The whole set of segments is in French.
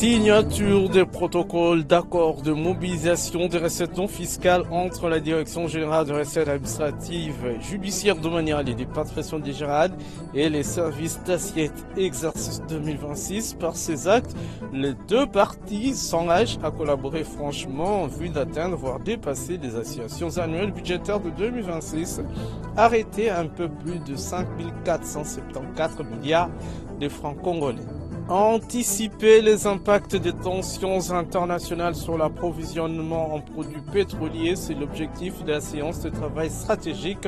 Signature des protocoles d'accord de mobilisation des recettes non fiscales entre la Direction générale de recettes administratives, judiciaires, domaniales et des participations des GERAD et les services d'assiette exercice 2026. Par ces actes, les deux parties s'engagent à collaborer franchement en vue d'atteindre, voire dépasser les assignats annuelles budgétaires de 2026, arrêtées à un peu plus de 5 474 milliards de francs congolais. Anticiper les impacts des tensions internationales sur l'approvisionnement en produits pétroliers, c'est l'objectif de la séance de travail stratégique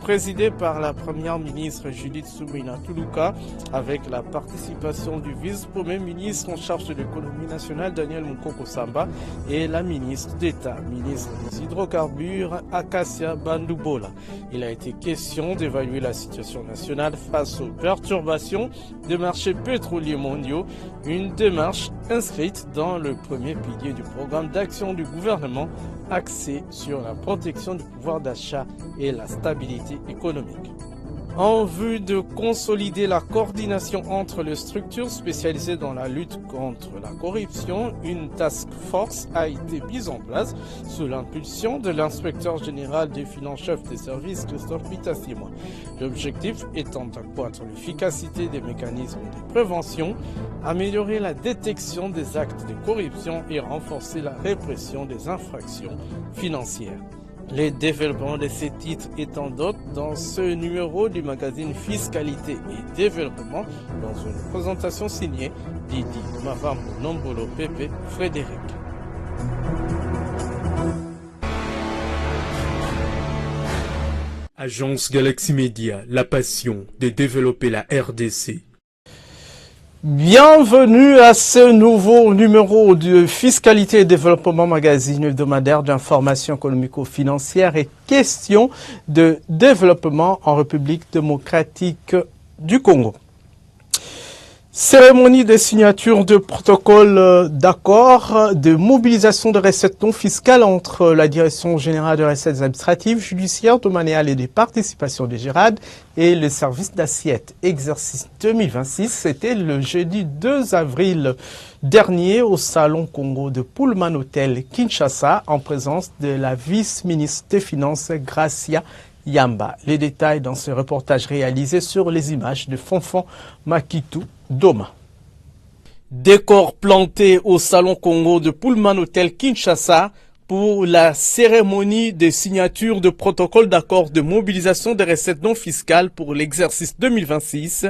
présidée par la première ministre Judith Suminwa Tuluka avec la participation du vice-premier ministre en charge de l'économie nationale Daniel Mukoko Samba et la ministre d'État, ministre des hydrocarbures Acacia Bandubola. Il a été question d'évaluer la situation nationale face aux perturbations des marchés pétroliers mondiaux, une démarche inscrite dans le premier pilier du programme d'action du gouvernement axé sur la protection du pouvoir d'achat et la stabilité économique. En vue de consolider la coordination entre les structures spécialisées dans la lutte contre la corruption, une task force a été mise en place sous l'impulsion de l'inspecteur général des finances chef des services Christophe Bitassimwa. L'objectif étant d'accroître l'efficacité des mécanismes de prévention, améliorer la détection des actes de corruption et renforcer la répression des infractions financières. Les développements de ces titres étant d'autres dans ce numéro du magazine Fiscalité et Développement dans une présentation signée Didi Mavambo Nombolo Pepe Frédéric. Agence Galaxy Media, la passion de développer la RDC. Bienvenue à ce nouveau numéro de Fiscalité et Développement, magazine hebdomadaire d'information économico-financière et questions de développement en République démocratique du Congo. Cérémonie de signature de protocole d'accord de mobilisation de recettes non fiscales entre la Direction générale de recettes administratives, judiciaires, domaniales et des participations des GERAD et le service d'assiette exercice 2026. C'était le jeudi 2 avril dernier au Salon Congo de Pullman Hotel Kinshasa en présence de la vice-ministre des Finances Gracia Yamba. Les détails dans ce reportage réalisé sur les images de Fonfon Makitou Doma. Décor planté au Salon Congo de Pullman Hotel Kinshasa pour la cérémonie de signature de protocole d'accord de mobilisation des recettes non fiscales pour l'exercice 2026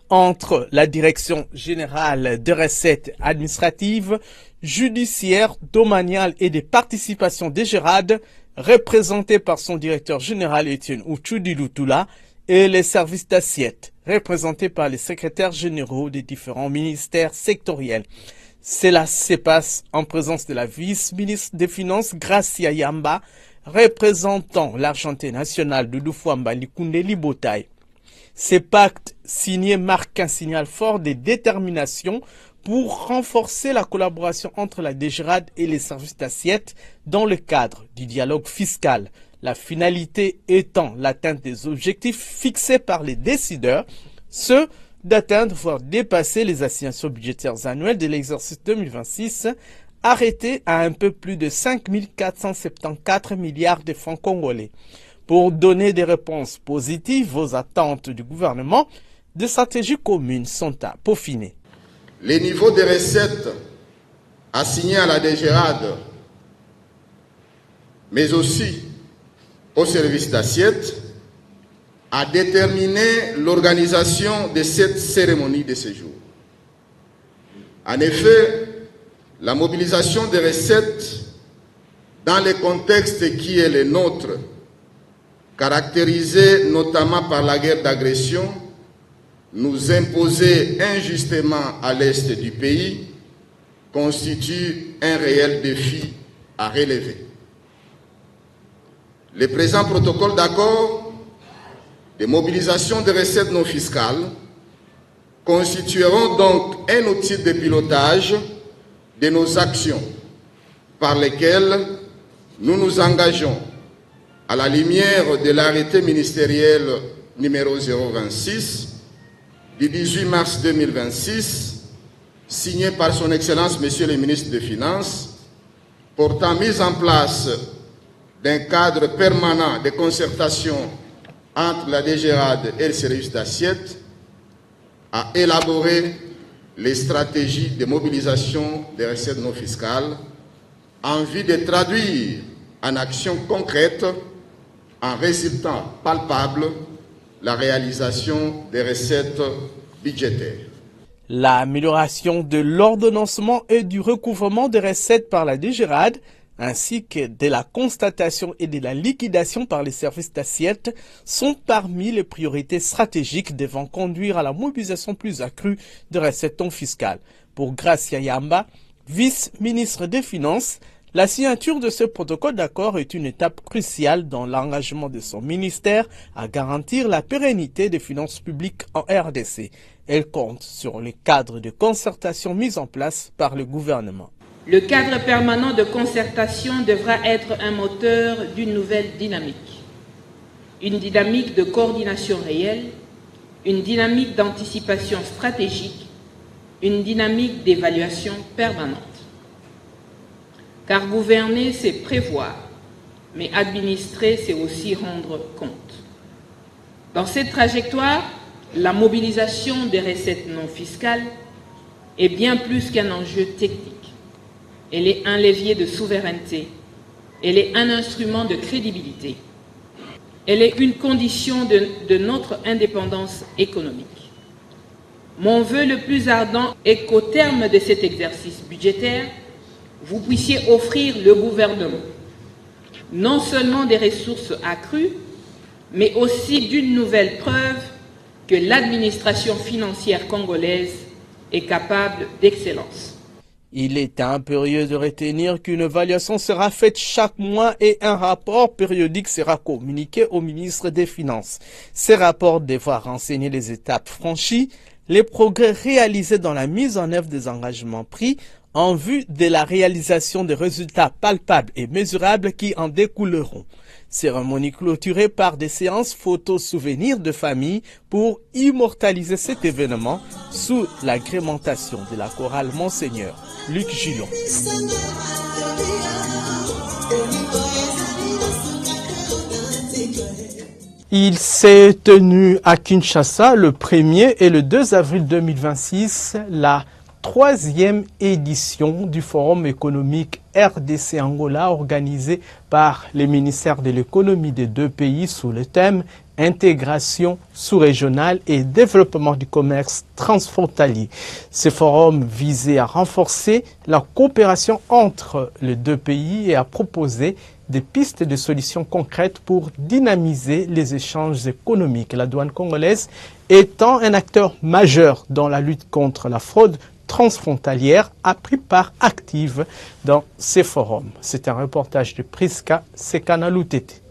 entre la Direction générale des recettes administratives, judiciaires, domaniales et des participations des GERAD, représenté par son directeur général Etienne Uchudi-Lutula, et les services d'assiette, représentés par les secrétaires généraux des différents ministères sectoriels. Cela se passe en présence de la vice-ministre des Finances Gracia Yamba, représentant l'Argenté national de Lufwamba Likunde Libotaï. Ces pactes signés marquent un signal fort de détermination pour renforcer la collaboration entre la DGRAD et les services d'assiette dans le cadre du dialogue fiscal. La finalité étant l'atteinte des objectifs fixés par les décideurs, ceux d'atteindre voire dépasser les assignations budgétaires annuelles de l'exercice 2026, arrêtés à un peu plus de 5 474 milliards de francs congolais. Pour donner des réponses positives aux attentes du gouvernement, des stratégies communes sont à peaufiner. Les niveaux de recettes assignés à la DGRAD, mais aussi au service d'assiette, a déterminé l'organisation de cette cérémonie de ce jour. En effet, la mobilisation des recettes dans le contexte qui est le nôtre, caractérisé notamment par la guerre d'agression, nous imposée injustement à l'est du pays, constitue un réel défi à relever. Le présent protocole d'accord de mobilisation des recettes non fiscales constitueront donc un outil de pilotage de nos actions par lesquelles nous nous engageons à la lumière de l'arrêté ministériel numéro 026 du 18 mars 2026 signé par son Excellence Monsieur le ministre des Finances, portant mise en place d'un cadre permanent de concertation entre la DGRAD et le service d'assiette, a élaboré les stratégies de mobilisation des recettes non fiscales en vue de traduire en actions concrètes, en résultats palpables, la réalisation des recettes budgétaires. L'amélioration de l'ordonnancement et du recouvrement des recettes par la DGRAD, ainsi que de la constatation et de la liquidation par les services d'assiette, sont parmi les priorités stratégiques devant conduire à la mobilisation plus accrue de recettes non fiscales. Pour Gracia Yamba, vice-ministre des Finances, la signature de ce protocole d'accord est une étape cruciale dans l'engagement de son ministère à garantir la pérennité des finances publiques en RDC. Elle compte sur le cadre de concertation mis en place par le gouvernement. Le cadre permanent de concertation devra être un moteur d'une nouvelle dynamique. Une dynamique de coordination réelle, une dynamique d'anticipation stratégique, une dynamique d'évaluation permanente. Car gouverner, c'est prévoir, mais administrer, c'est aussi rendre compte. Dans cette trajectoire, la mobilisation des recettes non fiscales est bien plus qu'un enjeu technique. Elle est un levier de souveraineté. Elle est un instrument de crédibilité. Elle est une condition de notre indépendance économique. Mon vœu le plus ardent est qu'au terme de cet exercice budgétaire, vous puissiez offrir le gouvernement non seulement des ressources accrues, mais aussi d'une nouvelle preuve que l'administration financière congolaise est capable d'excellence. Il est impérieux de retenir qu'une évaluation sera faite chaque mois et un rapport périodique sera communiqué au ministre des Finances. Ces rapports devront renseigner les étapes franchies, les progrès réalisés dans la mise en œuvre des engagements pris en vue de la réalisation des résultats palpables et mesurables qui en découleront. Cérémonie clôturée par des séances photos souvenirs de famille pour immortaliser cet événement sous l'agrémentation de la chorale Monseigneur Luc Gillon. Il s'est tenu à Kinshasa le 1er et le 2 avril 2026 la 3e édition du Forum économique RDC-Angola organisé par les ministères de l'économie des deux pays sous le thème intégration sous-régionale et développement du commerce transfrontalier. Ce forum visait à renforcer la coopération entre les deux pays et à proposer des pistes de solutions concrètes pour dynamiser les échanges économiques. La douane congolaise étant un acteur majeur dans la lutte contre la fraude transfrontalière a pris part active dans ces forums. C'est un reportage de Priska Sekana-Loutete.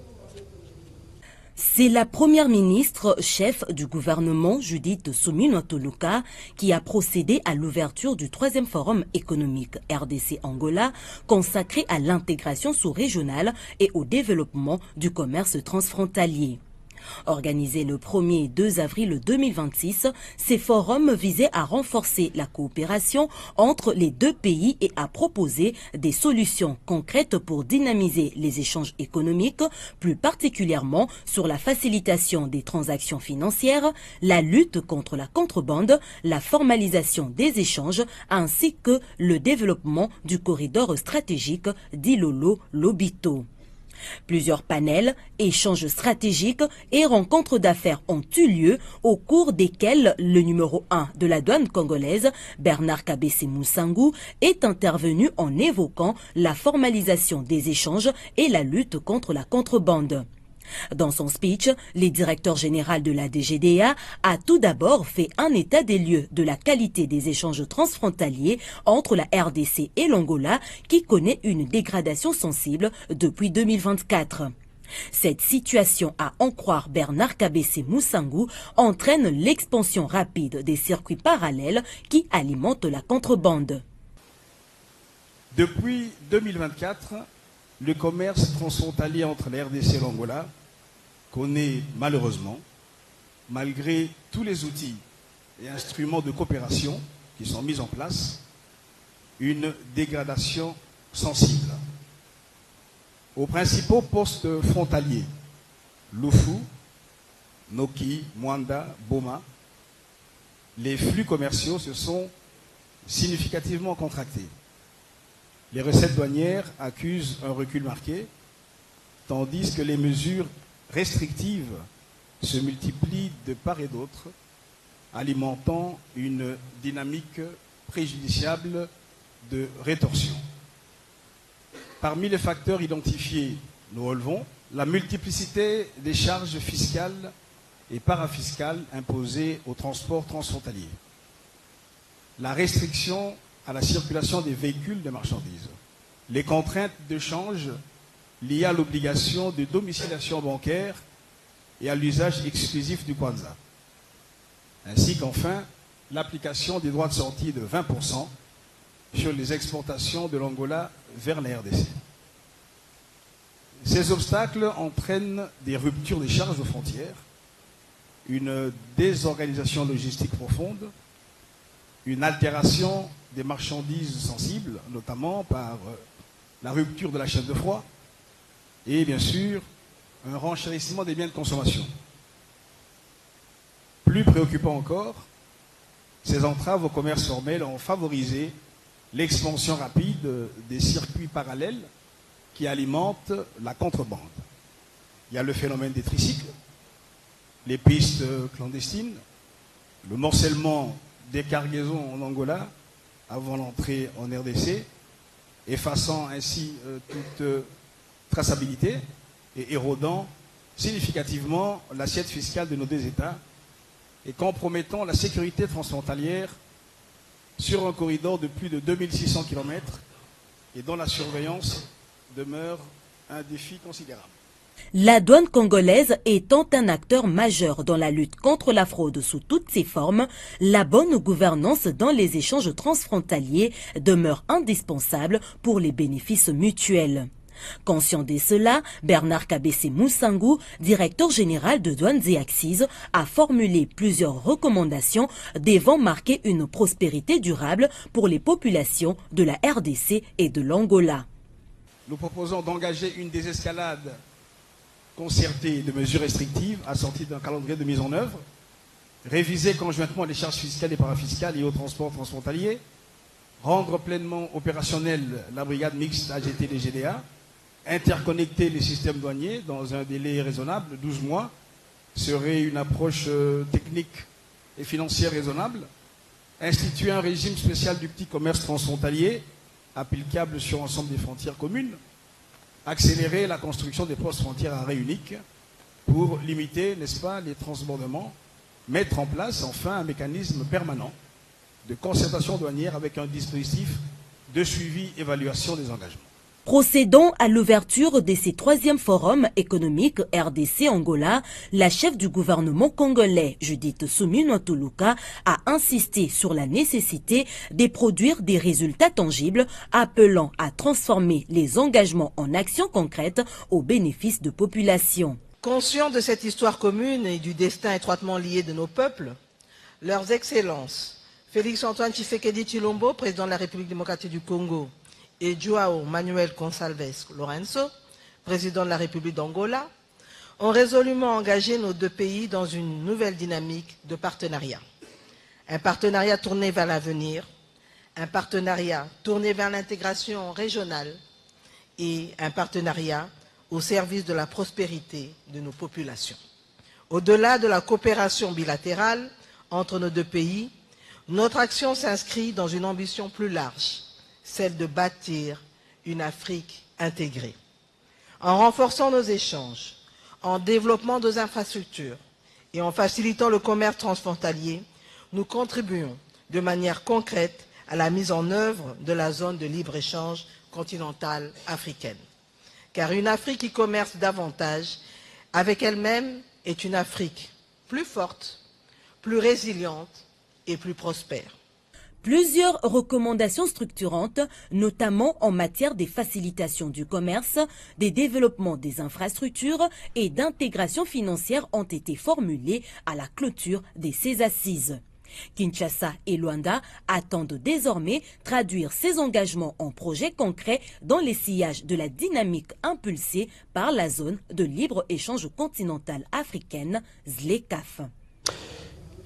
C'est la première ministre chef du gouvernement, Judith Suminwa-Tuluka, qui a procédé à l'ouverture du 3e forum économique RDC-Angola consacré à l'intégration sous-régionale et au développement du commerce transfrontalier. Organisé le 1er et 2 avril 2026, ces forums visaient à renforcer la coopération entre les deux pays et à proposer des solutions concrètes pour dynamiser les échanges économiques, plus particulièrement sur la facilitation des transactions financières, la lutte contre la contrebande, la formalisation des échanges ainsi que le développement du corridor stratégique d'Ilolo-Lobito. Plusieurs panels, échanges stratégiques et rencontres d'affaires ont eu lieu au cours desquels le numéro 1 de la douane congolaise, Bernard Kabese Moussangu, est intervenu en évoquant la formalisation des échanges et la lutte contre la contrebande. Dans son speech, le directeur général de la DGDA a tout d'abord fait un état des lieux de la qualité des échanges transfrontaliers entre la RDC et l'Angola qui connaît une dégradation sensible depuis 2024. Cette situation, à en croire Bernard Kabese Moussangu, entraîne l'expansion rapide des circuits parallèles qui alimentent la contrebande. Depuis 2024, le commerce transfrontalier entre la RDC et l'Angola connaît malheureusement, malgré tous les outils et instruments de coopération, qui sont mises en place, une dégradation sensible. Aux principaux postes frontaliers, Lufu, Noki, Mwanda, Boma, les flux commerciaux se sont significativement contractés. Les recettes douanières accusent un recul marqué, tandis que les mesures restrictives se multiplient de part et d'autre, alimentant une dynamique préjudiciable de rétorsion. Parmi les facteurs identifiés, nous relevons la multiplicité des charges fiscales et parafiscales imposées au transport transfrontalier, la restriction à la circulation des véhicules de marchandises, les contraintes de change liées à l'obligation de domiciliation bancaire et à l'usage exclusif du Kwanza, ainsi qu'enfin l'application des droits de sortie de 20% sur les exportations de l'Angola vers la RDC. Ces obstacles entraînent des ruptures des charges aux frontières, une désorganisation logistique profonde, une altération des marchandises sensibles, notamment par la rupture de la chaîne de froid, et bien sûr, un renchérissement des biens de consommation. Plus préoccupant encore, ces entraves au commerce formel ont favorisé l'expansion rapide des circuits parallèles qui alimentent la contrebande. Il y a le phénomène des tricycles, les pistes clandestines, le morcellement des cargaisons en Angola avant l'entrée en RDC, effaçant ainsi toute traçabilité et érodant significativement l'assiette fiscale de nos deux États et compromettant la sécurité transfrontalière sur un corridor de plus de 2600 km et dont la surveillance demeure un défi considérable. La douane congolaise étant un acteur majeur dans la lutte contre la fraude sous toutes ses formes, la bonne gouvernance dans les échanges transfrontaliers demeure indispensable pour les bénéfices mutuels. Conscient de cela, Bernard Kabese Moussangu, directeur général de Douanes et Accises, a formulé plusieurs recommandations devant marquer une prospérité durable pour les populations de la RDC et de l'Angola. Nous proposons d'engager une désescalade concertée de mesures restrictives assorties d'un calendrier de mise en œuvre, réviser conjointement les charges fiscales et parafiscales liées au transport transfrontalier, rendre pleinement opérationnelle la brigade mixte AGT-DGDA, interconnecter les systèmes douaniers dans un délai raisonnable, 12 mois, serait une approche technique et financière raisonnable, instituer un régime spécial du petit commerce transfrontalier, applicable sur l'ensemble des frontières communes, accélérer la construction des postes frontières à arrêt unique pour limiter, n'est-ce pas, les transbordements, mettre en place enfin un mécanisme permanent de concertation douanière avec un dispositif de suivi-évaluation des engagements. Procédant à l'ouverture de ces troisième forums économiques RDC-Angola, la chef du gouvernement congolais, Judith Suminwa Tuluka, a insisté sur la nécessité de produire des résultats tangibles, appelant à transformer les engagements en actions concrètes au bénéfice de populations. Conscients de cette histoire commune et du destin étroitement lié de nos peuples, leurs excellences, Félix-Antoine Tshisekedi Tshilombo, président de la République démocratique du Congo, et Joao Manuel Gonçalves Lorenzo, président de la République d'Angola, ont résolument engagé nos deux pays dans une nouvelle dynamique de partenariat. Un partenariat tourné vers l'avenir, un partenariat tourné vers l'intégration régionale et un partenariat au service de la prospérité de nos populations. Au-delà de la coopération bilatérale entre nos deux pays, notre action s'inscrit dans une ambition plus large, celle de bâtir une Afrique intégrée. En renforçant nos échanges, en développant nos infrastructures et en facilitant le commerce transfrontalier, nous contribuons de manière concrète à la mise en œuvre de la zone de libre-échange continentale africaine. Car une Afrique qui commerce davantage avec elle-même est une Afrique plus forte, plus résiliente et plus prospère. Plusieurs recommandations structurantes, notamment en matière de facilitation du commerce, des développements des infrastructures et d'intégration financière ont été formulées à la clôture de ces assises. Kinshasa et Luanda attendent désormais traduire ces engagements en projets concrets dans les sillages de la dynamique impulsée par la zone de libre-échange continentale africaine, ZLECAf.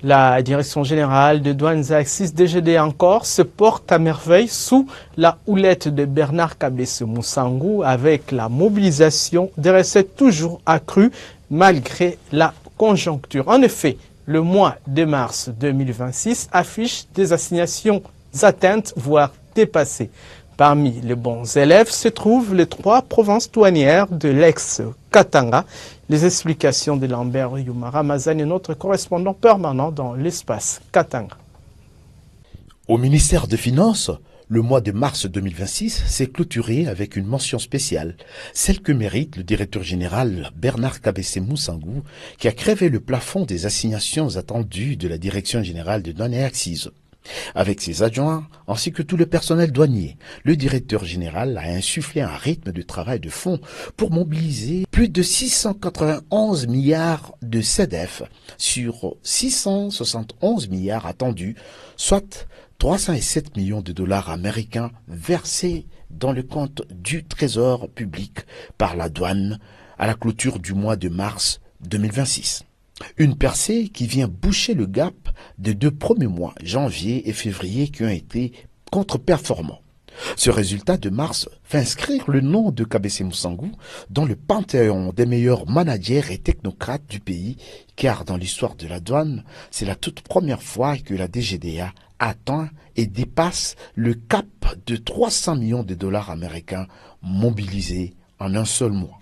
La Direction générale de douanes et axes DGD encore se porte à merveille sous la houlette de Bernard Kabese Moussangou avec la mobilisation des recettes toujours accrues malgré la conjoncture. En effet, le mois de mars 2026 affiche des assignations atteintes, voire dépassées. Parmi les bons élèves se trouvent les 3 provinces douanières de l'ex-Katanga. Les explications de Lambert Yumara Mazani, notre correspondant permanent dans l'espace Katanga. Au ministère des Finances, le mois de mars 2026 s'est clôturé avec une mention spéciale, celle que mérite le directeur général Bernard Kabese Moussangou, qui a crévé le plafond des assignations attendues de la Direction générale de douane et axes. Avec ses adjoints, ainsi que tout le personnel douanier, le directeur général a insufflé un rythme de travail de fond pour mobiliser plus de 691 milliards de CEDEF sur 671 milliards attendus, soit 307 millions de dollars américains versés dans le compte du Trésor public par la douane à la clôture du mois de mars 2026. Une percée qui vient boucher le gap des 2 premiers mois, janvier et février, qui ont été contre-performants. Ce résultat de mars fait inscrire le nom de Kabese Moussangou dans le panthéon des meilleurs managers et technocrates du pays, car dans l'histoire de la douane, c'est la toute première fois que la DGDA atteint et dépasse le cap de 300 millions de dollars américains mobilisés en un seul mois.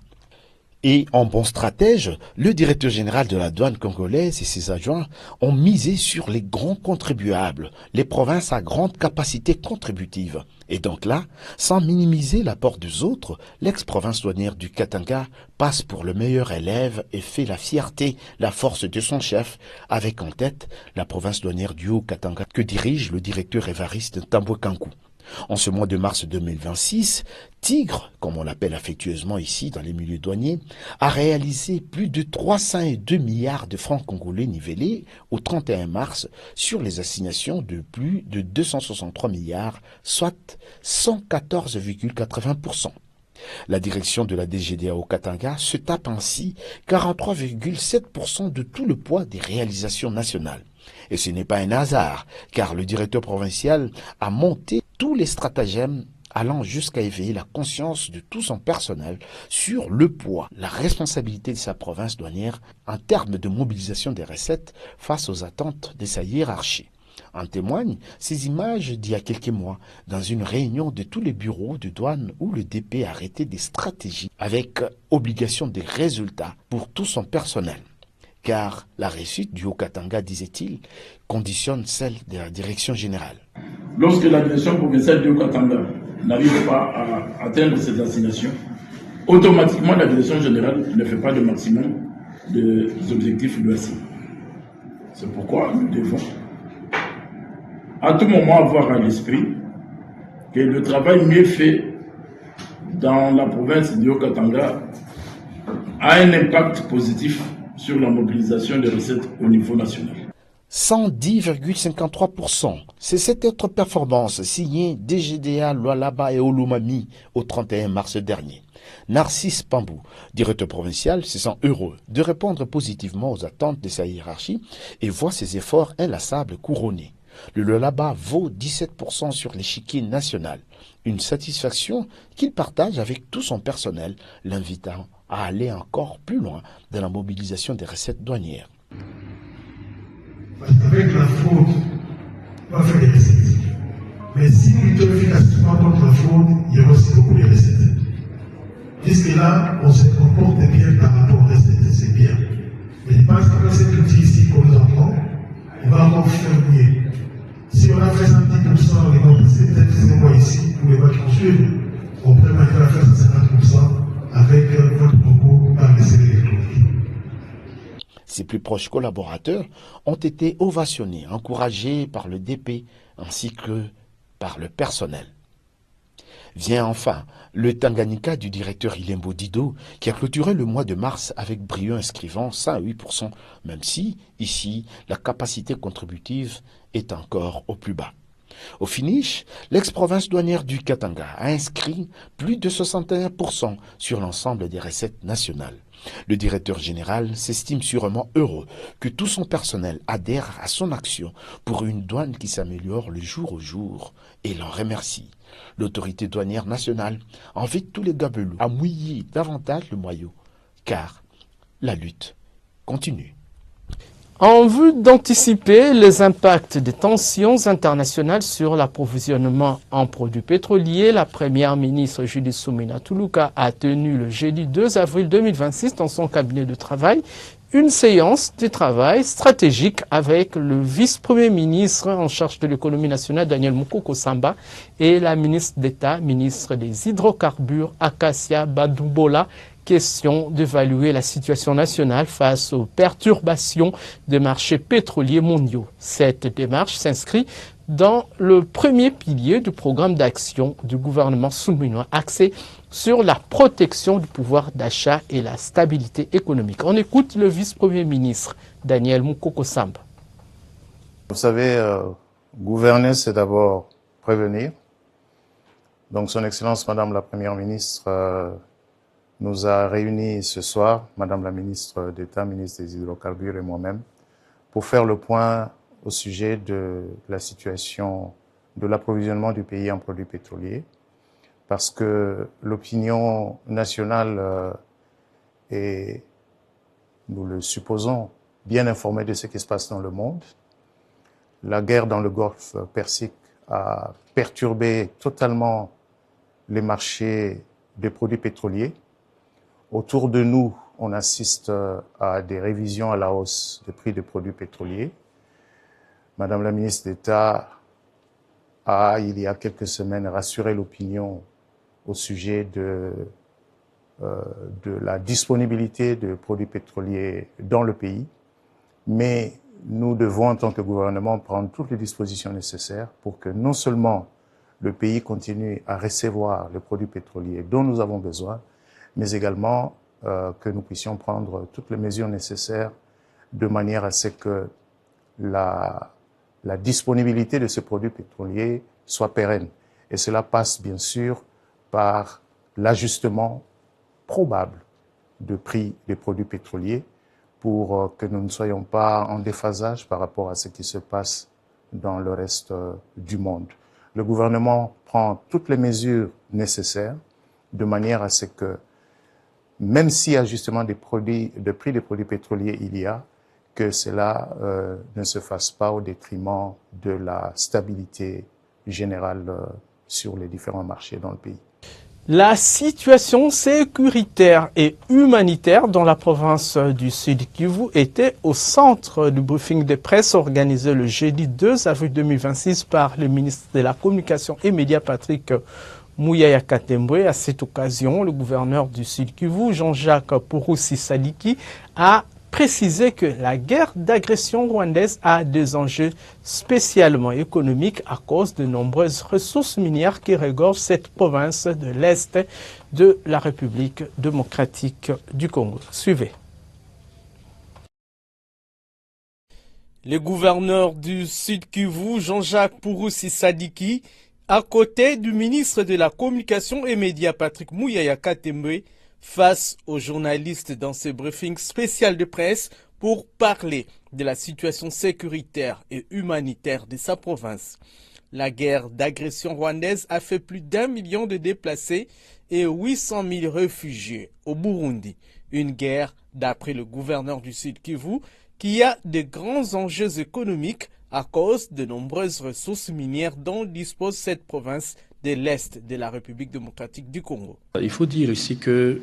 Et en bon stratège, le directeur général de la douane congolaise et ses adjoints ont misé sur les grands contribuables, les provinces à grande capacité contributive. Et donc là, sans minimiser l'apport des autres, l'ex-province douanière du Katanga passe pour le meilleur élève et fait la fierté, la force de son chef, avec en tête la province douanière du Haut-Katanga que dirige le directeur Évariste Tamboukankou. En ce mois de mars 2026, Tigre, comme on l'appelle affectueusement ici dans les milieux douaniers, a réalisé plus de 302 milliards de francs congolais nivellés au 31 mars sur les assignations de plus de 263 milliards, soit 114,80%. La direction de la DGDA au Katanga se tape ainsi 43,7% de tout le poids des réalisations nationales. Et ce n'est pas un hasard, car le directeur provincial a monté tous les stratagèmes allant jusqu'à éveiller la conscience de tout son personnel sur le poids, la responsabilité de sa province douanière en termes de mobilisation des recettes face aux attentes de sa hiérarchie. En témoignent ces images d'il y a quelques mois, dans une réunion de tous les bureaux de douane où le DP a arrêté des stratégies avec obligation des résultats pour tout son personnel. Car la réussite du Haut-Katanga, disait-il, conditionne celle de la direction générale. Lorsque la direction provinciale du Haut-Katanga n'arrive pas à atteindre ces assignations, automatiquement la direction générale ne fait pas le maximum des objectifs de l'ACI. C'est pourquoi nous devons à tout moment avoir à l'esprit que le travail mieux fait dans la province du Haut-Katanga a un impact positif sur la mobilisation des recettes au niveau national. 110,53%. C'est cette autre performance signée DGDA, Lualaba et Olomami au 31 mars dernier. Narcisse Pambou, directeur provincial, se sent heureux de répondre positivement aux attentes de sa hiérarchie et voit ses efforts inlassables couronnés. Le Lualaba vaut 17% sur l'échiquier national, une satisfaction qu'il partage avec tout son personnel, l'invitant à aller encore plus loin dans la mobilisation des recettes douanières. Parce qu'avec la fraude, on va faire des recettes. Mais si nous luttons efficacement contre la fraude, il y a aussi beaucoup de recettes. Jusque-là, on se comporte bien par rapport aux recettes, c'est bien. Mais je pense qu'avec cet outil ici qu'on nous apprend, on va encore faire mieux. Si on a fait 110% les mois passés, peut-être que c'est moi ici, pour les mois qui vont suivre, on peut maintenant faire 50% avec votre concours par les séries électroniques. Ses plus proches collaborateurs ont été ovationnés, encouragés par le DP ainsi que par le personnel. Vient enfin le Tanganyika du directeur Ilembo Dido qui a clôturé le mois de mars avec brio inscrivant 108%, même si, ici, la capacité contributive est encore au plus bas. Au finish, l'ex-province douanière du Katanga a inscrit plus de 61% sur l'ensemble des recettes nationales. Le directeur général s'estime sûrement heureux que tout son personnel adhère à son action pour une douane qui s'améliore le jour au jour et l'en remercie. L'autorité douanière nationale invite tous les gabelous à mouiller davantage le maillot, car la lutte continue. En vue d'anticiper les impacts des tensions internationales sur l'approvisionnement en produits pétroliers, la première ministre Judith Suminwa Tuluka a tenu le jeudi 2 avril 2026 dans son cabinet de travail une séance de travail stratégique avec le vice-premier ministre en charge de l'économie nationale Daniel Mukoko Samba et la ministre d'État, ministre des hydrocarbures Acacia Badoubola. Question d'évaluer la situation nationale face aux perturbations des marchés pétroliers mondiaux. Cette démarche s'inscrit dans le premier pilier du programme d'action du gouvernement Suminwa, axé sur la protection du pouvoir d'achat et la stabilité économique. On écoute le vice-premier ministre Daniel Mukoko Samba. Vous savez, gouverner, c'est d'abord prévenir. Donc, Son Excellence, Madame la Première ministre, nous a réunis ce soir, Madame la ministre d'État, ministre des Hydrocarbures et moi-même, pour faire le point au sujet de la situation de l'approvisionnement du pays en produits pétroliers, parce que l'opinion nationale est, nous le supposons, bien informée de ce qui se passe dans le monde. La guerre dans le Golfe Persique a perturbé totalement les marchés des produits pétroliers. Autour de nous, on assiste à des révisions à la hausse des prix des produits pétroliers. Madame la ministre d'État a, il y a quelques semaines, rassuré l'opinion au sujet de la disponibilité de produits pétroliers dans le pays. Mais nous devons, en tant que gouvernement, prendre toutes les dispositions nécessaires pour que non seulement le pays continue à recevoir les produits pétroliers dont nous avons besoin, mais également que nous puissions prendre toutes les mesures nécessaires de manière à ce que la disponibilité de ces produits pétroliers soit pérenne. Et cela passe bien sûr par l'ajustement probable de prix des produits pétroliers pour que nous ne soyons pas en déphasage par rapport à ce qui se passe dans le reste du monde. Le gouvernement prend toutes les mesures nécessaires de manière à ce que même si ajustement des prix des produits pétroliers il y a, que cela ne se fasse pas au détriment de la stabilité générale sur les différents marchés dans le pays. La situation sécuritaire et humanitaire dans la province du Sud Kivu était au centre du briefing de presse organisé le jeudi 2 avril 2026 par le ministre de la Communication et Médias Patrick Muyaya Katembwe. À cette occasion, le gouverneur du Sud Kivu, Jean-Jacques Purusi Sadiki, a précisé que la guerre d'agression rwandaise a des enjeux spécialement économiques à cause de nombreuses ressources minières qui regorgent cette province de l'Est de la République démocratique du Congo. Suivez. Le gouverneur du Sud Kivu, Jean-Jacques Purusi Sadiki, à côté du ministre de la Communication et Médias Patrick Muyaya Katembwe, face aux journalistes dans ce briefing spécial de presse pour parler de la situation sécuritaire et humanitaire de sa province. La guerre d'agression rwandaise a fait plus d'1 million de déplacés et 800 000 réfugiés au Burundi. Une guerre, d'après le gouverneur du Sud Kivu, qui a de grands enjeux économiques à cause de nombreuses ressources minières dont dispose cette province de l'Est de la République démocratique du Congo. Il faut dire ici que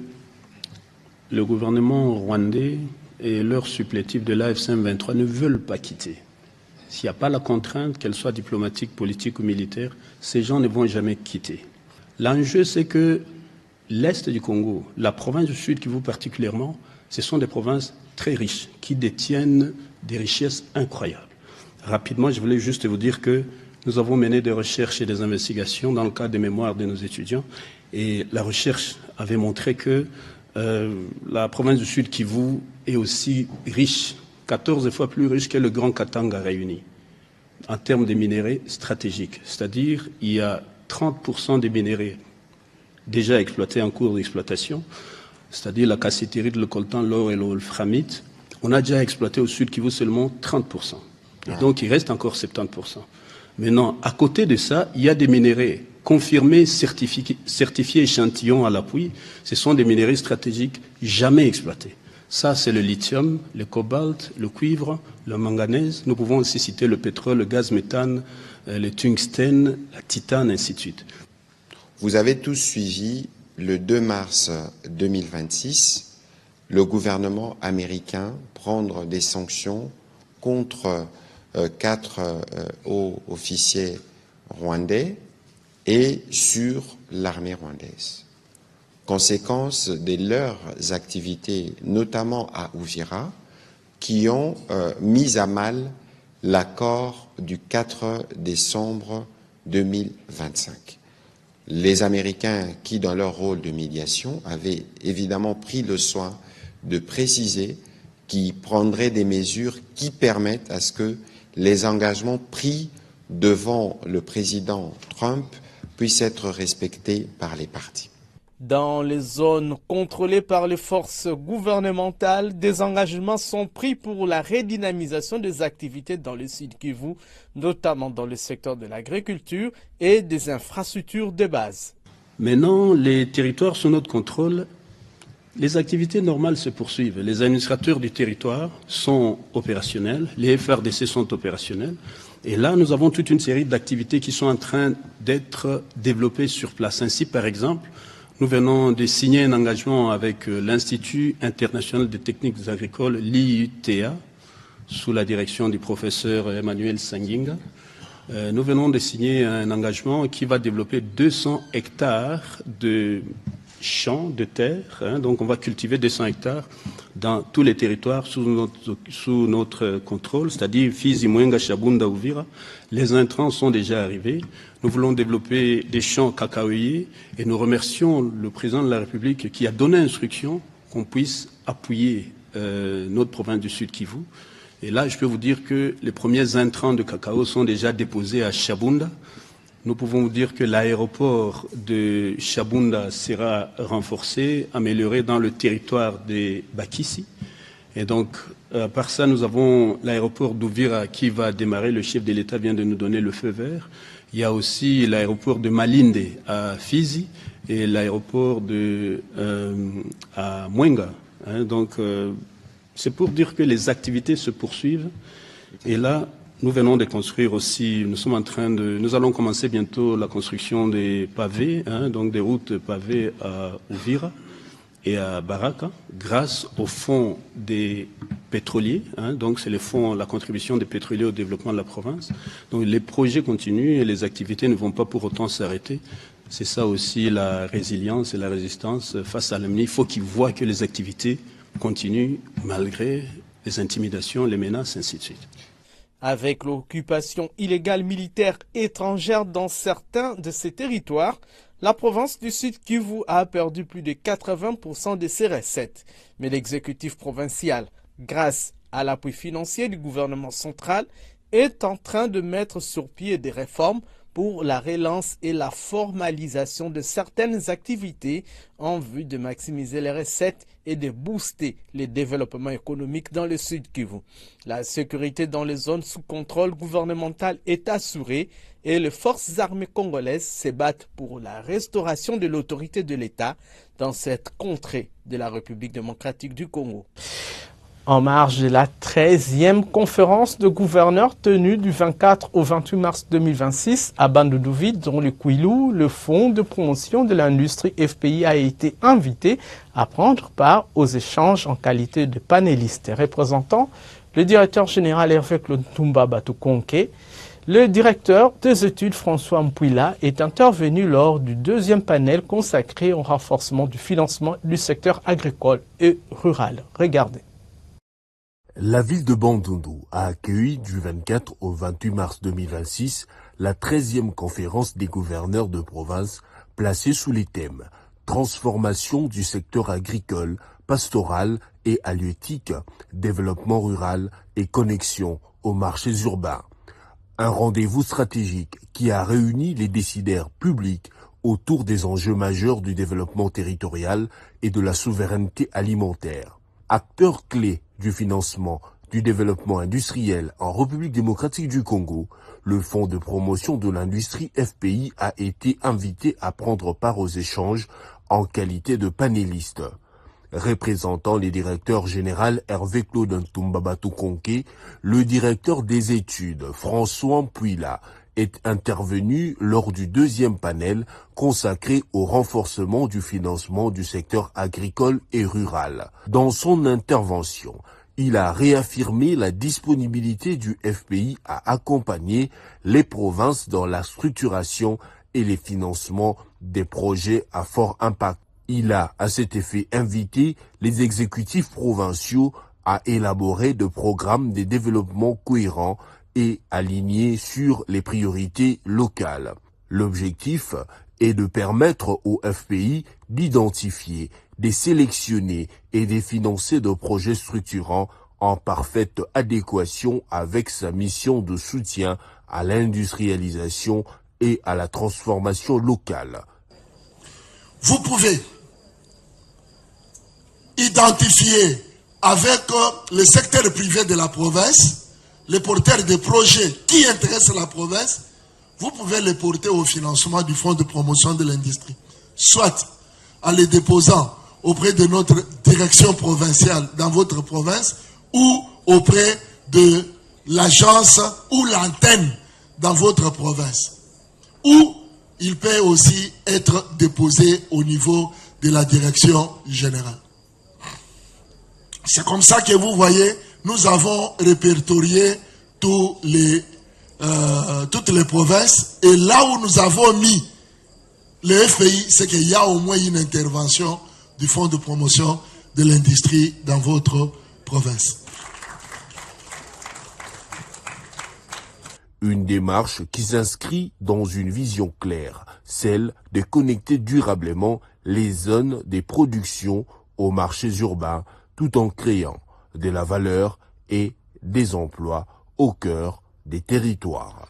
le gouvernement rwandais et leur supplétif de l'AFC-M23 ne veulent pas quitter. S'il n'y a pas la contrainte, qu'elle soit diplomatique, politique ou militaire, ces gens ne vont jamais quitter. L'enjeu, c'est que l'Est du Congo, la province du Sud Kivu particulièrement, ce sont des provinces très riches qui détiennent des richesses incroyables. Rapidement, je voulais juste vous dire que nous avons mené des recherches et des investigations dans le cadre des mémoires de nos étudiants. Et la recherche avait montré que la province du Sud Kivu est aussi riche, 14 fois plus riche que le Grand Katanga réuni, en termes de minéraux stratégiques. C'est-à-dire, il y a 30% des minéraux déjà exploités en cours d'exploitation, c'est-à-dire la cassiterite, le coltan, l'or et le wolframite. On a déjà exploité au Sud Kivu seulement 30%. Et donc, il reste encore 70%. Maintenant, à côté de ça, il y a des minéraux confirmés, certifiés échantillons à l'appui. Ce sont des minéraux stratégiques jamais exploités. Ça, c'est le lithium, le cobalt, le cuivre, le manganèse. Nous pouvons aussi citer le pétrole, le gaz méthane, le tungstène, la titane, ainsi de suite. Vous avez tous suivi, le 2 mars 2026, le gouvernement américain prendre des sanctions contre 4 hauts officiers rwandais et sur l'armée rwandaise. Conséquence de leurs activités, notamment à Uvira, qui ont mis à mal l'accord du 4 décembre 2025. Les Américains, qui dans leur rôle de médiation, avaient évidemment pris le soin de préciser qu'ils prendraient des mesures qui permettent à ce que les engagements pris devant le président Trump puissent être respectés par les parties. Dans les zones contrôlées par les forces gouvernementales, des engagements sont pris pour la redynamisation des activités dans le Sud Kivu, notamment dans le secteur de l'agriculture et des infrastructures de base. Maintenant, les territoires sous notre contrôle, les activités normales se poursuivent. Les administrateurs du territoire sont opérationnels, les FRDC sont opérationnels. Et là, nous avons toute une série d'activités qui sont en train d'être développées sur place. Ainsi, par exemple, nous venons de signer un engagement avec l'Institut international des techniques agricoles, l'IUTA, sous la direction du professeur Emmanuel Sanginga. Nous venons de signer un engagement qui va développer 200 hectares de champs de terre. Donc on va cultiver 200 hectares dans tous les territoires sous notre contrôle, c'est-à-dire Fizi, Mwenga, Shabunda, Uvira. Les intrants sont déjà arrivés. Nous voulons développer des champs cacaoyers et nous remercions le président de la République qui a donné instruction qu'on puisse appuyer notre province du Sud Kivu. Et là, je peux vous dire que les premiers intrants de cacao sont déjà déposés à Shabunda. Nous pouvons vous dire que l'aéroport de Shabunda sera renforcé, amélioré dans le territoire de Bakissi. Et donc, à part ça, nous avons l'aéroport d'Uvira qui va démarrer. Le chef de l'État vient de nous donner le feu vert. Il y a aussi l'aéroport de Malinde à Fizi et l'aéroport à Mwenga. Donc, c'est pour dire que les activités se poursuivent. Et là, nous venons de construire aussi, nous allons commencer bientôt la construction des pavés, donc des routes pavées à Uvira et à Baraka, grâce au fonds des pétroliers, donc c'est la contribution des pétroliers au développement de la province. Donc les projets continuent et les activités ne vont pas pour autant s'arrêter. C'est ça aussi la résilience et la résistance face à l'ennemi. Il faut qu'ils voient que les activités continuent malgré les intimidations, les menaces, ainsi de suite. Avec l'occupation illégale militaire étrangère dans certains de ces territoires, la province du Sud Kivu a perdu plus de 80% de ses recettes. Mais l'exécutif provincial, grâce à l'appui financier du gouvernement central, est en train de mettre sur pied des réformes pour la relance et la formalisation de certaines activités en vue de maximiser les recettes et de booster le développement économique dans le Sud Kivu. La sécurité dans les zones sous contrôle gouvernemental est assurée et les forces armées congolaises se battent pour la restauration de l'autorité de l'État dans cette contrée de la République démocratique du Congo. En marge de la 13e conférence de gouverneurs tenue du 24 au 28 mars 2026 à Bandundu, dans le Kwilu, le Fonds de promotion de l'industrie FPI a été invité à prendre part aux échanges en qualité de panéliste. Représentant le directeur général Hervé Claude Tumba Batukonke, le directeur des études François Mpouila est intervenu lors du deuxième panel consacré au renforcement du financement du secteur agricole et rural. Regardez. La ville de Bandundu a accueilli du 24 au 28 mars 2026 la 13e conférence des gouverneurs de province placée sous les thèmes transformation du secteur agricole, pastoral et halieutique, développement rural et connexion aux marchés urbains. Un rendez-vous stratégique qui a réuni les décideurs publics autour des enjeux majeurs du développement territorial et de la souveraineté alimentaire. Acteur clé du financement du développement industriel en République démocratique du Congo, le Fonds de promotion de l'industrie FPI a été invité à prendre part aux échanges en qualité de panéliste. Représentant les directeurs généraux Hervé-Claude Ntumbabatou-Konké, le directeur des études François Mpuila est intervenu lors du deuxième panel consacré au renforcement du financement du secteur agricole et rural. Dans son intervention, il a réaffirmé la disponibilité du FPI à accompagner les provinces dans la structuration et les financements des projets à fort impact. Il a, à cet effet, invité les exécutifs provinciaux à élaborer de programmes de développement cohérents et alignés sur les priorités locales. L'objectif est de permettre au FPI d'identifier, de sélectionner et de financer des projets structurants en parfaite adéquation avec sa mission de soutien à l'industrialisation et à la transformation locale. Vous pouvez identifier avec le secteur privé de la province les porteurs de projets qui intéressent la province, vous pouvez les porter au financement du Fonds de promotion de l'industrie, soit en les déposant auprès de notre direction provinciale dans votre province ou auprès de l'agence ou l'antenne dans votre province. Ou il peut aussi être déposé au niveau de la direction générale. C'est comme ça que vous voyez, nous avons répertorié toutes les provinces. Et là où nous avons mis le FPI, c'est qu'il y a au moins une intervention du Fonds de promotion de l'industrie dans votre province. Une démarche qui s'inscrit dans une vision claire, celle de connecter durablement les zones des productions aux marchés urbains, tout en créant de la valeur et des emplois au cœur des territoires.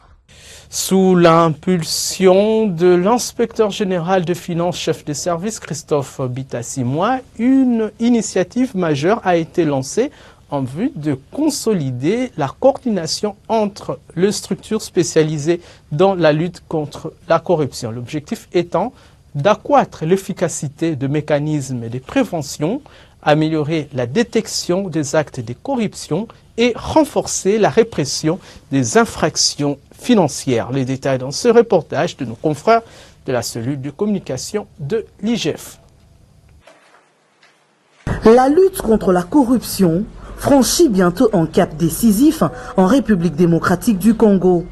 Sous l'impulsion de l'inspecteur général de finances, chef de service Christophe Bitassimwa, une initiative majeure a été lancée en vue de consolider la coordination entre les structures spécialisées dans la lutte contre la corruption. L'objectif étant d'accroître l'efficacité de mécanismes de prévention, améliorer la détection des actes de corruption et renforcer la répression des infractions financières. Les détails dans ce reportage de nos confrères de la cellule de communication de l'IGF. La lutte contre la corruption franchit bientôt un cap décisif en République démocratique du Congo.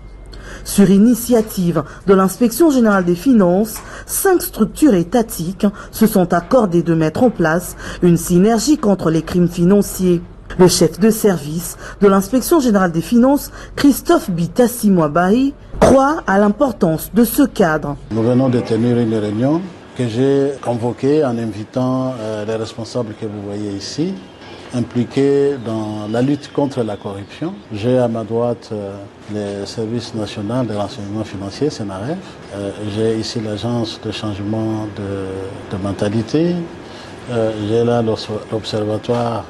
Sur initiative de l'Inspection générale des finances, 5 structures étatiques se sont accordées de mettre en place une synergie contre les crimes financiers. Le chef de service de l'Inspection générale des finances, Christophe Bitassimwa, croit à l'importance de ce cadre. Nous venons de tenir une réunion que j'ai convoquée en invitant les responsables que vous voyez ici, impliqués dans la lutte contre la corruption. J'ai à ma droite le service national de renseignement financier, SENAREF. J'ai ici l'agence de changement de mentalité. J'ai là l'observatoire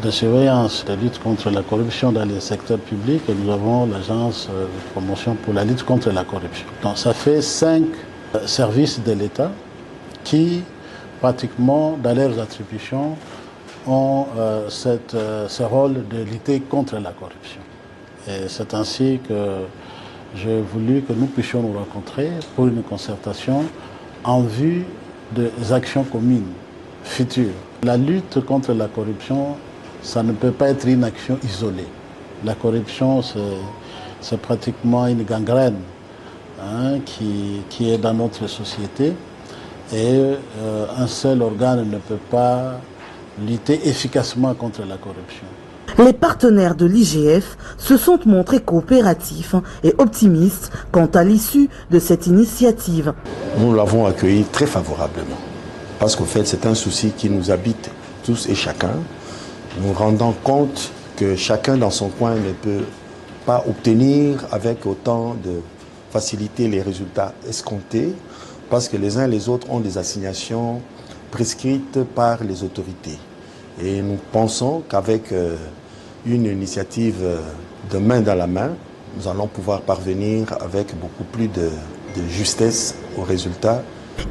de surveillance de lutte contre la corruption dans les secteurs publics et nous avons l'agence de promotion pour la lutte contre la corruption. Donc ça fait 5 services de l'État qui, pratiquement dans leurs attributions, ont ce rôle de lutter contre la corruption. Et c'est ainsi que j'ai voulu que nous puissions nous rencontrer pour une concertation en vue des actions communes futures. La lutte contre la corruption, ça ne peut pas être une action isolée. La corruption, c'est pratiquement une gangrène qui est dans notre société et un seul organe ne peut pas lutter efficacement contre la corruption. Les partenaires de l'IGF se sont montrés coopératifs et optimistes quant à l'issue de cette initiative. Nous l'avons accueilli très favorablement parce qu'en fait c'est un souci qui nous habite tous et chacun, nous rendant compte que chacun dans son coin ne peut pas obtenir avec autant de facilité les résultats escomptés parce que les uns et les autres ont des assignations prescrites par les autorités. Et nous pensons qu'avec une initiative de main dans la main, nous allons pouvoir parvenir avec beaucoup plus de justesse aux résultats.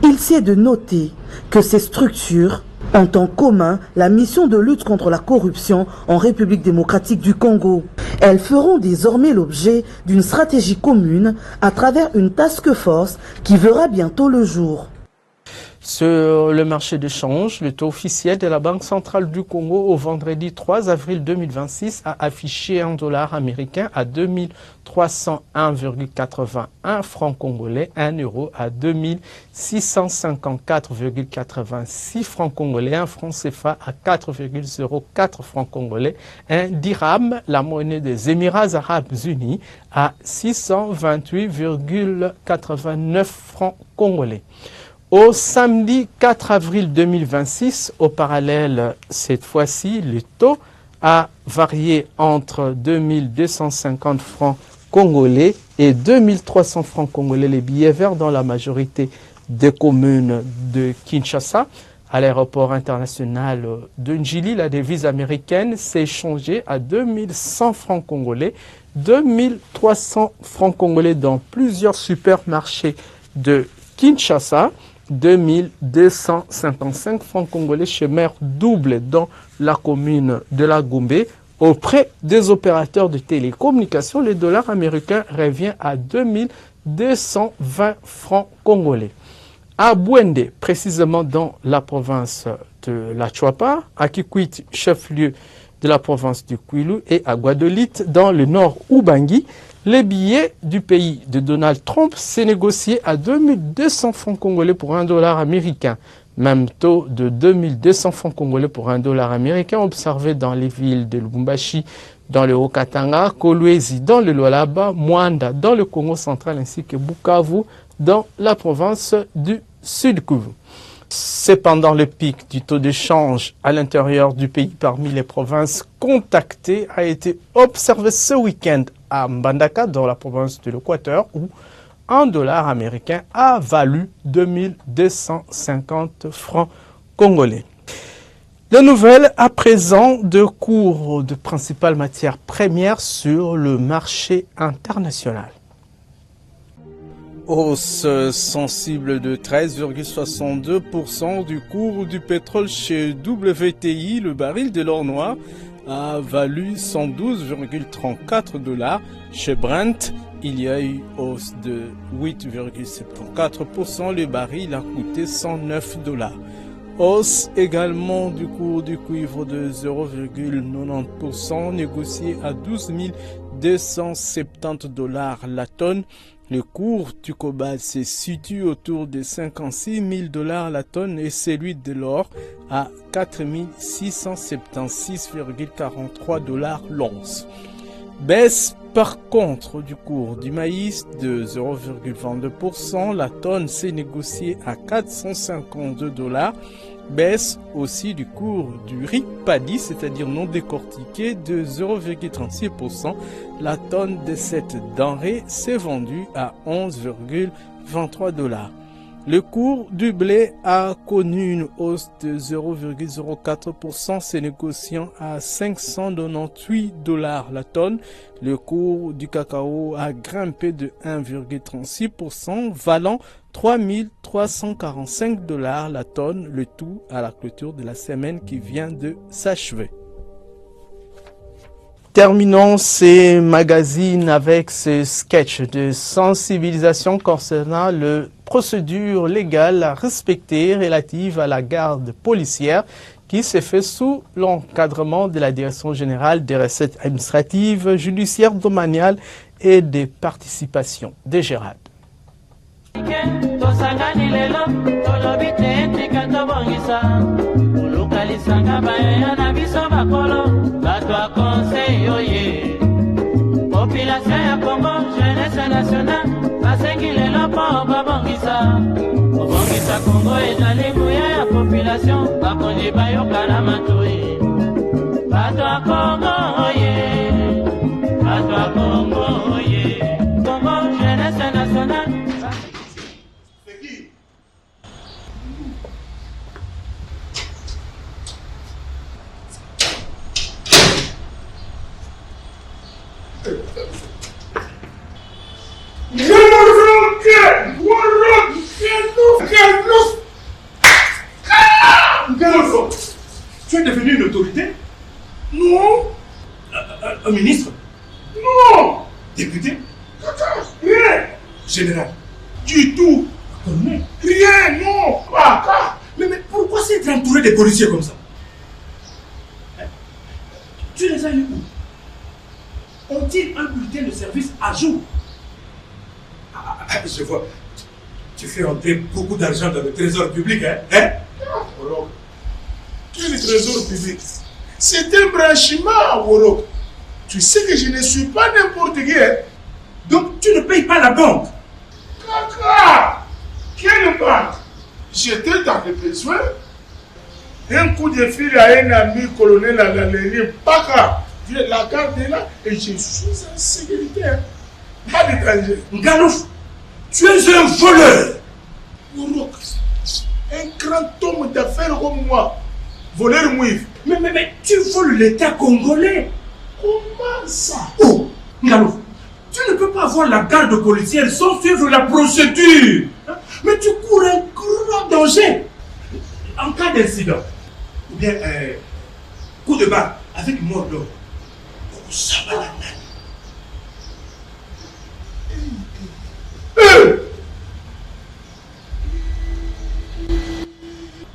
Il s'est de noter que ces structures ont en commun la mission de lutte contre la corruption en République démocratique du Congo. Elles feront désormais l'objet d'une stratégie commune à travers une task force qui verra bientôt le jour. Sur le marché de change, le taux officiel de la Banque centrale du Congo au vendredi 3 avril 2026 a affiché un dollar américain à 2301,81 francs congolais, 1 euro à 2654,86 francs congolais, 1 franc CFA à 4,04 francs congolais, un dirham, la monnaie des Émirats arabes unis, à 628,89 francs congolais. Au samedi 4 avril 2026, au parallèle, cette fois-ci, le taux a varié entre 2250 francs congolais et 2300 francs congolais les billets verts dans la majorité des communes de Kinshasa. À l'aéroport international de Njili, la devise américaine s'est échangée à 2100 francs congolais, 2300 francs congolais dans plusieurs supermarchés de Kinshasa, 2255 francs congolais chez Mère Double dans la commune de la Gombe. Auprès des opérateurs de télécommunications, le dollar américain revient à 2220 francs congolais. À Bwende, précisément dans la province de la Chouapa, à Kikwit, chef-lieu de la province du Kwilu, et à Guadolite, dans le nord Ubangi, les billets du pays de Donald Trump s'est négocié à 2200 francs congolais pour $1 américain. Même taux de 2200 francs congolais pour $1 américain observé dans les villes de Lubumbashi, dans le Haut-Katanga, Kolwezi, dans le Lualaba, Mwanda, dans le Congo central, ainsi que Bukavu, dans la province du Sud-Kivu. Cependant, le pic du taux de change à l'intérieur du pays parmi les provinces contactées a été observé ce week-end à Mbandaka, dans la province de l'Équateur, où $1 américain a valu 2250 francs congolais. De nouvelles à présent de cours de principales matières premières sur le marché international. Hausse sensible de 13,62% du cours du pétrole chez WTI. Le baril de l'or noir a valu $112,34. Chez Brent, il y a eu hausse de 8,74%. Le baril a coûté $109. Hausse également du cours du cuivre de 0,90%, négocié à $12 270 la tonne. Le cours du cobalt se situe autour de $56 000 la tonne et celui de l'or à $4676,43 l'once. Baisse par contre du cours du maïs de 0,22%, la tonne s'est négociée à $452. Baisse aussi du cours du riz paddy, c'est-à-dire non décortiqué, de 0,36%. La tonne de cette denrée s'est vendue à $11,23. Le cours du blé a connu une hausse de 0,04%, se négociant à $598 la tonne. Le cours du cacao a grimpé de 1,36%, valant $3,345 la tonne, le tout à la clôture de la semaine qui vient de s'achever. Terminons ces magazines avec ce sketch de sensibilisation concernant la procédure légale à respecter relative à la garde policière qui s'est fait sous l'encadrement de la Direction générale des recettes administratives, judiciaires, domaniales et des participations de Gérald. conseil oye. Population ya Congo, jeunesse nationale, basengi lelo po babongisa. Kobongisa Congo ezali buya ya population, bakonzi bayoka na matoi. Bato ya Congo oye, bato ya Congo oye. Congo, jeunesse nationale. Tu es devenu une autorité? Non. Un ministre? Non. Député? Rien. Général? Du tout. Colonel? Rien, non. Mais pourquoi s'être entouré de policiers comme ça? Tu les as eu où? Ont-ils un bulletin de service à jour? Je vois. Tu fais entrer beaucoup d'argent dans le trésor public, hein? Quel trésor public? C'est un branchement, Wolok. Tu sais que je ne suis pas n'importe qui. Donc tu ne payes pas la banque? Kaka! Quelle banque? J'étais dans les besoins. Un coup de fil à un ami colonel à la ligne, Paka. La carte est là et je suis en sécurité. Pas d'étranger. Ngalouf, tu es un voleur. Wolok, un grand homme d'affaires comme moi. Voleur mouif. Mais tu voles l'État congolais. Comment ça? Oh, Ngalouf, tu ne peux pas avoir la garde policière sans suivre la procédure. Mais tu cours un grand danger. En cas d'incident, ou bien coup de barre avec mort d'homme, ça va la main.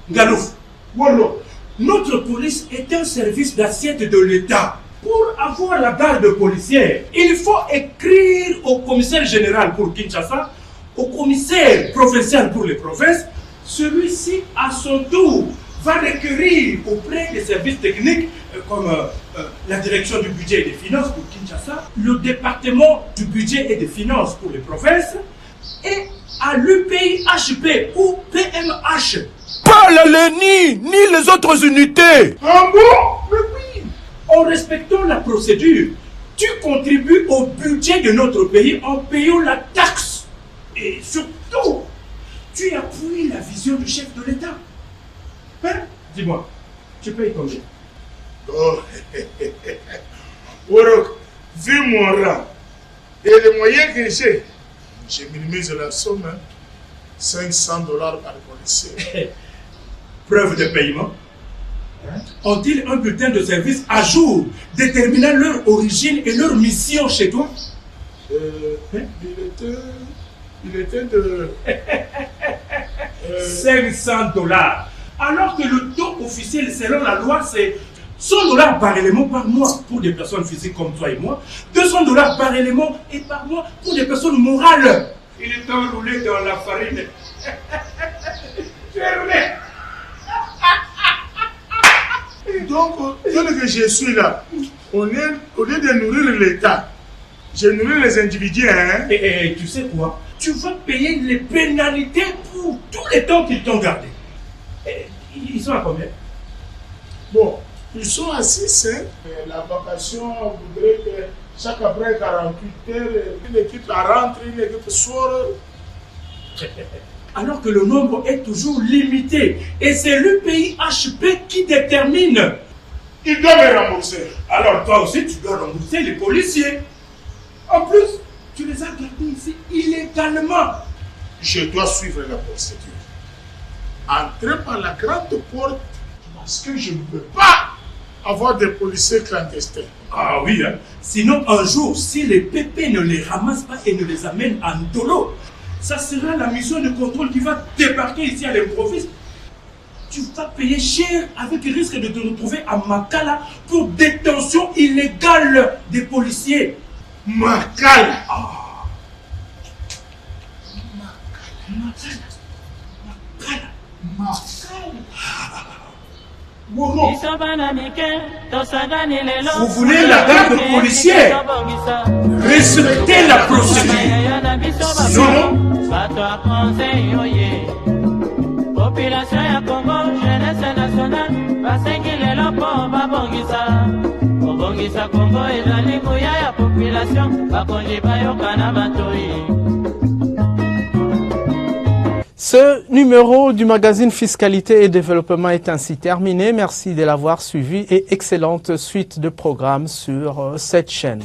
Ngalouf, Wallo. Notre police est un service d'assiette de l'État. Pour avoir la garde policière, il faut écrire au commissaire général pour Kinshasa, au commissaire provincial pour les provinces. Celui-ci, à son tour, va requérir auprès des services techniques comme la direction du budget et des finances pour Kinshasa, le département du budget et des finances pour les provinces, et à l'UPIHP ou PMH. Pas la LENI, ni les autres unités. Ah bon? Mais oui. En respectant la procédure, tu contribues au budget de notre pays en payant la taxe. Et surtout, tu appuies la vision du chef de l'État. Hein? Dis-moi, tu payes combien? Oh, Worok, vu mon rang et les moyens que j'ai minimisé la somme, hein, $500 par policier. Preuve de paiement. Ont-ils un bulletin de service à jour déterminant leur origine et leur mission chez toi? Il était de... $500. Alors que le taux officiel selon la loi c'est $100 par élément par mois pour des personnes physiques comme toi et moi, $200 par élément et par mois pour des personnes morales. Il est enroulé dans la farine. Donc, dès que je suis là, au lieu de nourrir l'État, je nourris les individus. Hein? Et tu sais quoi? Tu vas payer les pénalités pour tous les temps qu'ils t'ont gardé. Et ils sont à combien? Bon, ils sont à 6. Hein? La vacation voudrait que chaque après 48 heures, une équipe rentre, une équipe sort. Alors que le nombre est toujours limité. Et c'est l'UPIHP qui détermine. Il doit me rembourser. Alors toi aussi, tu dois rembourser les policiers. En plus, tu les as gardés ici illégalement. Je dois suivre la procédure. Entrer par la grande porte parce que je ne peux pas avoir des policiers clandestins. Ah oui, hein? Sinon un jour, si les PP ne les ramassent pas et ne les amènent en Tolo, ça sera la mission de contrôle qui va débarquer ici à l'improviste. Tu vas payer cher avec le risque de te retrouver à Makala pour détention illégale des policiers. Makala. Vous voulez la garde policière? Respectez la procédure. Sinon, population ya Congo, jeunesse nationale, basengile lopo babongisa. Bongisa Congo ezali nguya ya population, bakonji bayoka na matoi. Ce numéro du magazine Fiscalité et Développement est ainsi terminé. Merci de l'avoir suivi et excellente suite de programmes sur cette chaîne.